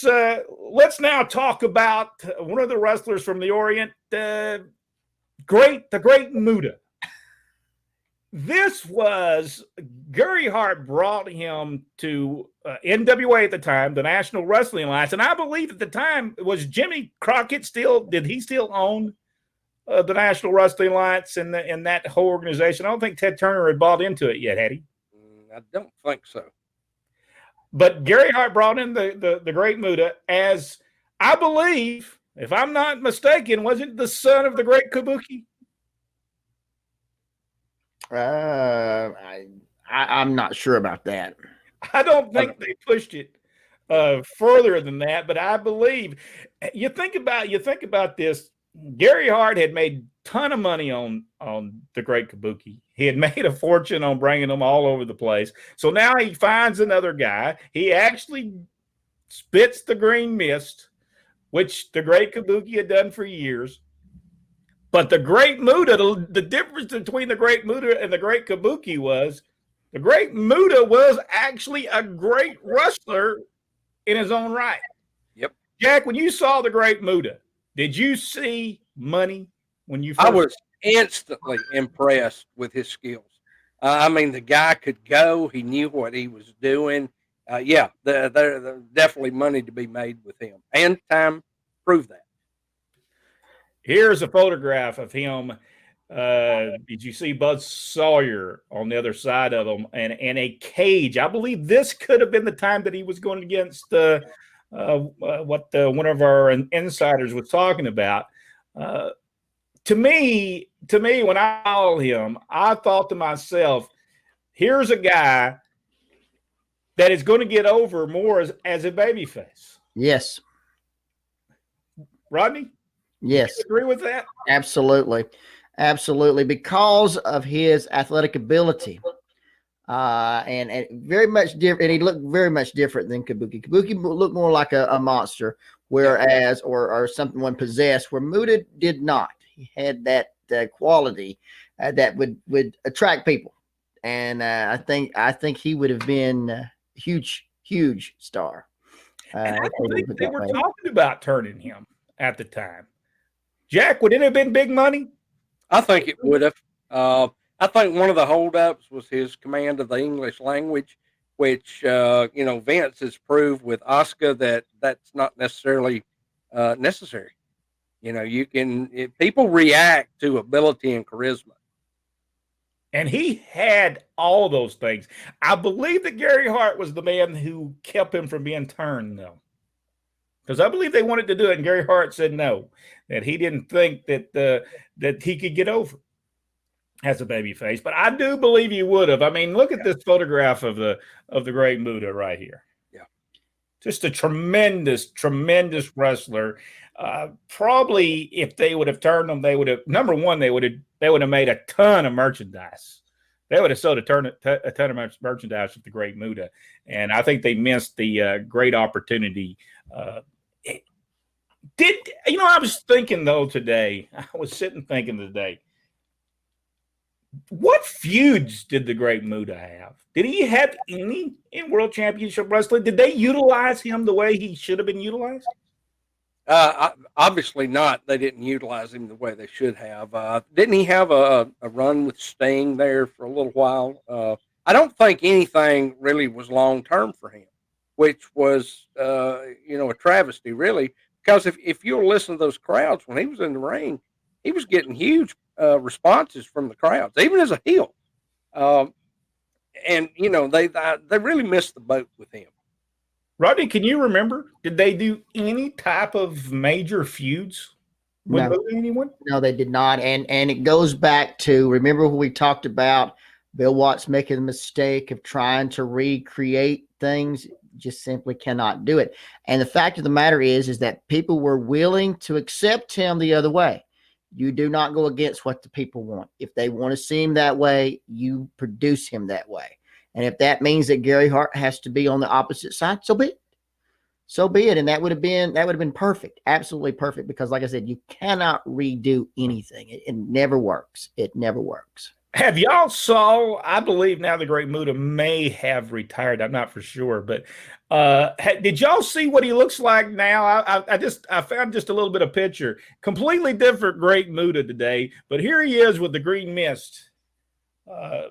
let's now talk about one of the wrestlers from the Orient, the Great Muta. This was Gary Hart brought him to NWA at the time, the National Wrestling Alliance, and I believe at the time was Jimmy Crockett still. Did he still own the National Wrestling Alliance and that whole organization? I don't think Ted Turner had bought into it yet, had he? I don't think so. But Gary Hart brought in the Great Muta as, I believe, if I'm not mistaken, wasn't the son of the Great Kabuki? I'm not sure about that. I don't think they pushed it further than that, but I believe you think about this. Gary Hart had made a ton of money on the Great Kabuki. He had made a fortune on bringing them all over the place. So now he finds another guy. He actually spits the green mist, which the Great Kabuki had done for years. But the Great Muta, the difference between the Great Muta and the Great Kabuki was the Great Muta was actually a great wrestler in his own right. Yep. Jack, when you saw the Great Muta, did you see money when you first? I was instantly impressed with his skills. I mean, the guy could go. He knew what he was doing. Yeah, there's definitely money to be made with him. And time proved that. Here's a photograph of him. Did you see Buzz Sawyer on the other side of him and a cage? I believe this could have been the time that he was going against what one of our insiders was talking about. To me, when I saw him, I thought to myself, here's a guy that is going to get over more as a babyface. Yes. Rodney? Yes. Do you agree with that? Absolutely. Absolutely. Because of his athletic ability. And very much different. And he looked very much different than Kabuki. Kabuki looked more like a monster, whereas, or something when possessed, where Muta did not. He had that quality that would attract people. And I think he would have been a huge star. And I don't think they were talking about turning him at the time. Jack, would it have been big money? I think it would have. I think one of the holdups was his command of the English language, which Vince has proved with Oscar that's not necessarily necessary. People react to ability and charisma. And he had all those things. I believe that Gary Hart was the man who kept him from being turned, though. Because I believe they wanted to do it, and Gary Hart said no, that he didn't think that he could get over as a babyface. But I do believe he would have. I mean, look at this photograph of the Great Muta right here. Yeah, just a tremendous wrestler. Probably if they would have turned him, they would have. Number one, they would have made a ton of merchandise. They would have sold a ton of merchandise with the Great Muta, and I think they missed the great opportunity. I was thinking though today. I was sitting thinking today. What feuds did the Great Muta have? Did he have any in World Championship Wrestling? Did they utilize him the way he should have been utilized? Obviously not. They didn't utilize him the way they should have. Didn't he have a run with Sting there for a little while? I don't think anything really was long term for him, which was a travesty, really. Because if you'll listen to those crowds when he was in the ring, he was getting huge responses from the crowds, even as a heel. And they really missed the boat with him. Rodney, can you remember? Did they do any type of major feuds with anyone? No, they did not. And it goes back to, remember when we talked about Bill Watts making the mistake of trying to recreate things? Just simply cannot do it. And the fact of the matter is that people were willing to accept him the other way. You do not go against what the people want. If they want to see him that way, you produce him that way. And if that means that Gary Hart has to be on the opposite side, so be it. So be it. And that would have been perfect. Absolutely perfect. Because like I said, you cannot redo anything. It never works. It never works. Have y'all saw? I believe now the Great Muta may have retired. I'm not for sure, but did y'all see what he looks like now? I found just a little bit of picture. Completely different Great Muta today, but here he is with the green mist. Uh,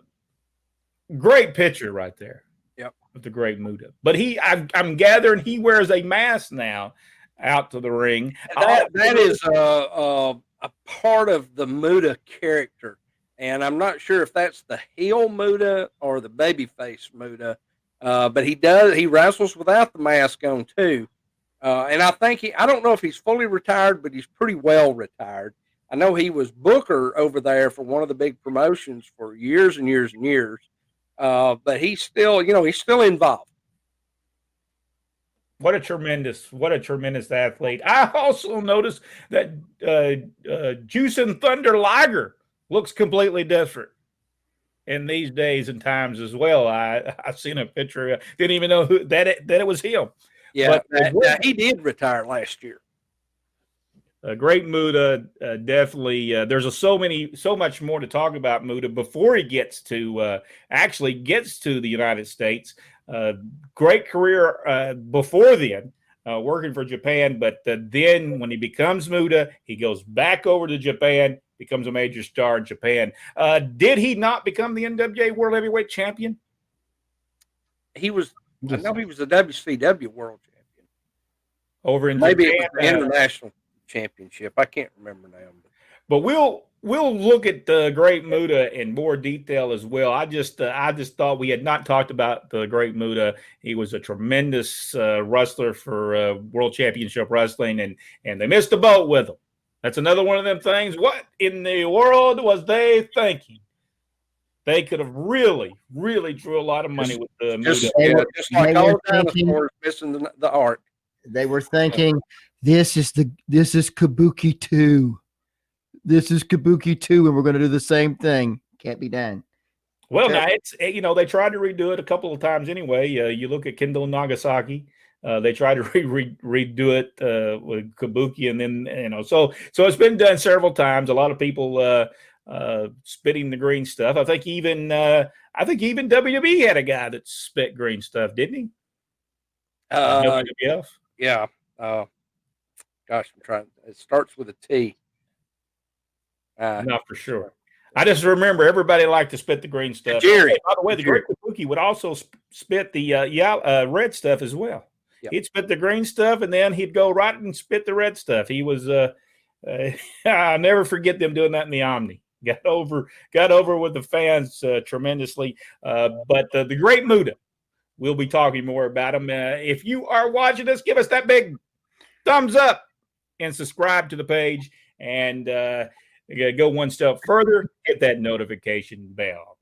Great picture right there. Yep. With the Great Muta. But I'm gathering he wears a mask now out to the ring. That is a part of the Muta character, and I'm not sure if that's the heel Muta or the babyface Muta. But he wrestles without the mask on too. And I don't know if he's fully retired, but he's pretty well retired. I know he was Booker over there for one of the big promotions for years and years and years. But he's still, he's still involved. What a tremendous athlete. I also noticed that Juice and Thunder Liger looks completely different in these days and times as well. I seen a picture. Didn't even know that it was him. Yeah, but he did retire last year. Great Muta, definitely. There's so much more to talk about Muta before he gets to the United States. Great career before then, working for Japan. But then when he becomes Muta, he goes back over to Japan, becomes a major star in Japan. Did he not become the NWA World Heavyweight Champion? I know he was the WCW World Champion. Over in Maybe Japan, it was the International Championship. I can't remember now. But we'll look at the Great Muta in more detail as well. I just thought we had not talked about the Great Muta. He was a tremendous wrestler for World Championship Wrestling, and they missed the boat with him. That's another one of them things. What in the world was they thinking? They could have really, really drew a lot of money with the Muta. Just like all dinosaurs missing the ark. They were thinking, this is Kabuki 2. This is Kabuki 2, and we're going to do the same thing. Can't be done. Well, now it's they tried to redo it a couple of times anyway. You look at Kendall and Nagasaki. They tried to redo it with Kabuki, and then so it's been done several times. A lot of people spitting the green stuff. I think even WWE had a guy that spit green stuff, didn't he? WWF. Yeah. Gosh, I'm trying. It starts with a T. Not for sure. I just remember everybody liked to spit the green stuff. Jerry. By the way, the Great Kabuki would also spit the red stuff as well. Yep. He'd spit the green stuff, and then he'd go right and spit the red stuff. He was I'll never forget them doing that in the Omni. Got over with the fans tremendously. But the Great Muta, we'll be talking more about him. If you are watching us, give us that big thumbs up and subscribe to the page, and go one step further, hit that notification bell.